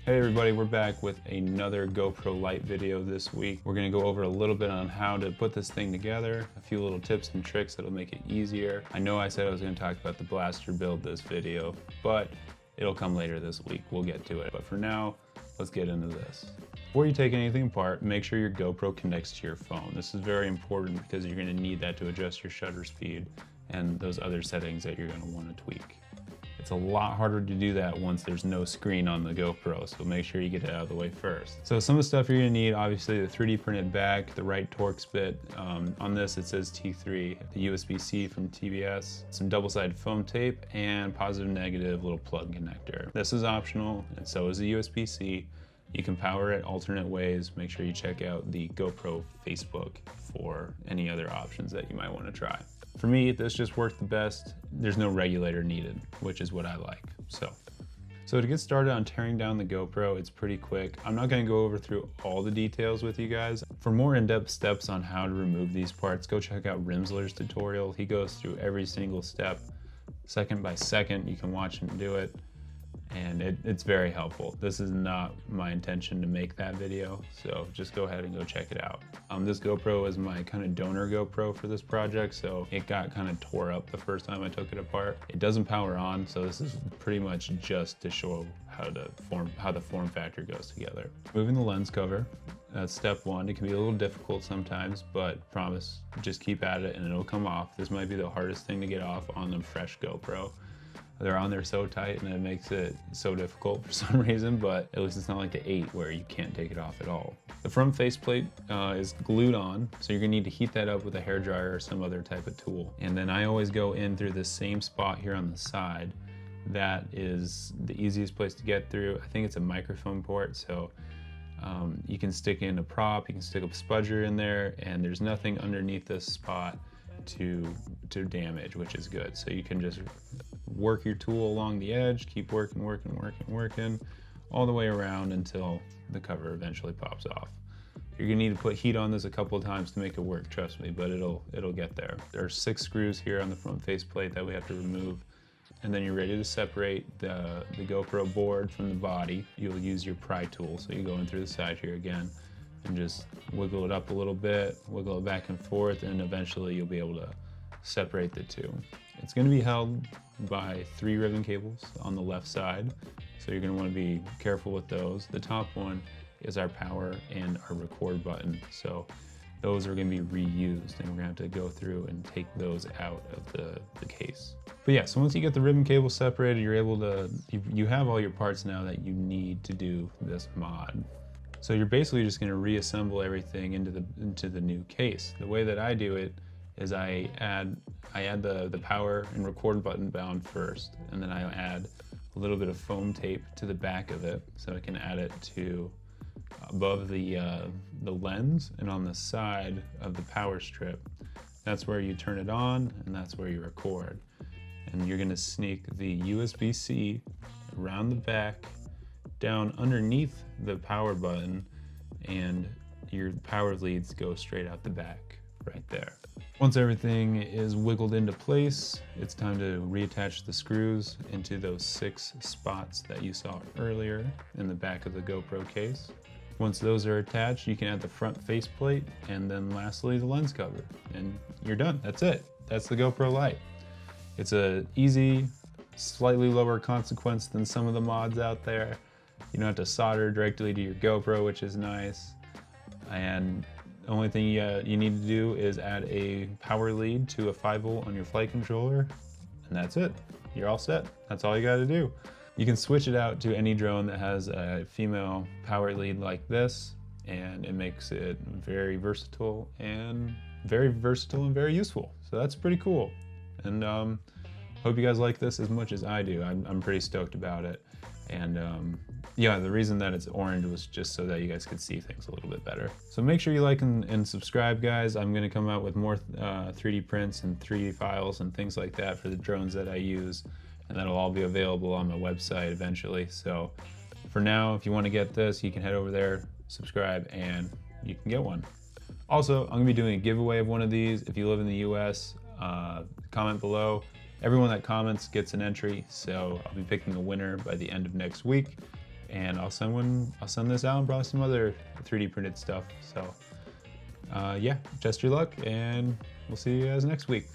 Hey everybody, we're back with another GoPro Lite video this week. We're gonna go over a little bit on how to put this thing together, a few little tips and tricks that'll make it easier. I know I said I was gonna talk about the blaster build this video, but it'll come later this week. We'll get to it. But for now, let's get into this. Before you take anything apart, make sure your GoPro connects to your phone. This is very important because you're gonna need that to adjust your shutter speed and those other settings that you're gonna wanna tweak. It's a lot harder to do that once there's no screen on the GoPro, so make sure you get it out of the way first. So some of the stuff you're gonna need, obviously the 3D printed back, the right Torx bit. On this it says T3, the USB-C from TBS, some double-sided foam tape, and positive negative little plug connector. This is optional, and so is the USB-C. You can power it alternate ways. Make sure you check out the GoPro Facebook for any other options that you might want to try. For me, this just worked the best. There's no regulator needed, which is what I like. So to get started on tearing down the GoPro, it's pretty quick. I'm not gonna go through all the details with you guys. For more in-depth steps on how to remove these parts, go check out Rimzler's tutorial. He goes through every single step, second by second. You can watch him do it. And it's very helpful. This is not my intention to make that video, so just go ahead and go check it out. This GoPro is my kind of donor GoPro for this project, so it got kind of tore up the first time I took it apart. It doesn't power on, so this is pretty much just to show how the form factor goes together. Moving the lens cover, that's step one. It can be a little difficult sometimes, but promise, just keep at it and it'll come off. This might be the hardest thing to get off on the fresh GoPro. They're on there so tight and it makes it so difficult for some reason, but at least it's not like the 8 where you can't take it off at all. The front faceplate is glued on, so you're gonna need to heat that up with a hairdryer or some other type of tool. And then I always go in through this same spot here on the side. That is the easiest place to get through. I think it's a microphone port, so you can stick in a prop, you can stick a spudger in there, and there's nothing underneath this spot to damage, which is good. So you can just work your tool along the edge, keep working all the way around until the cover eventually pops off. You're gonna need to put heat on this a couple of times to make it work, trust me, but it'll get there. There are 6 screws here on the front faceplate that we have to remove, and then you're ready to separate the GoPro board from the body. You'll use your pry tool, so you go in through the side here again and just wiggle it up a little bit, wiggle it back and forth, and eventually you'll be able to separate the two. It's gonna be held by 3 ribbon cables on the left side, so you're gonna wanna be careful with those. The top one is our power and our record button, so those are gonna be reused, and we're gonna have to go through and take those out of the case. But yeah, so once you get the ribbon cable separated, you're able to, you have all your parts now that you need to do this mod. So you're basically just gonna reassemble everything into the new case. The way that I do it is I add the power and record button bound first, and then I add a little bit of foam tape to the back of it, so I can add it to above the lens and on the side of the power strip. That's where you turn it on, and that's where you record. And you're gonna sneak the USB-C around the back, down underneath the power button, and your power leads go straight out the back right there. Once everything is wiggled into place, it's time to reattach the screws into those 6 spots that you saw earlier in the back of the GoPro case. Once those are attached, you can add the front faceplate, and then lastly the lens cover, and you're done. That's it. That's the GoPro Lite. It's a easy, slightly lower consequence than some of the mods out there. You don't have to solder directly to your GoPro, which is nice. And the only thing you need to do is add a power lead to a 5-volt on your flight controller, and that's it. You're all set. That's all you gotta do. You can switch it out to any drone that has a female power lead like this, and it makes it very versatile and very useful. So that's pretty cool. And hope you guys like this as much as I do. I'm pretty stoked about it. And yeah, the reason that it's orange was just so that you guys could see things a little bit better. So make sure you like and subscribe, guys. I'm gonna come out with more 3D prints and 3D files and things like that for the drones that I use, and that'll all be available on my website eventually. So for now, if you wanna get this, you can head over there, subscribe, and you can get one. Also, I'm gonna be doing a giveaway of one of these. If you live in the US, comment below. Everyone that comments gets an entry, so I'll be picking a winner by the end of next week. and I'll send this out and probably some other 3D printed stuff. So yeah, test your luck, and we'll see you guys next week.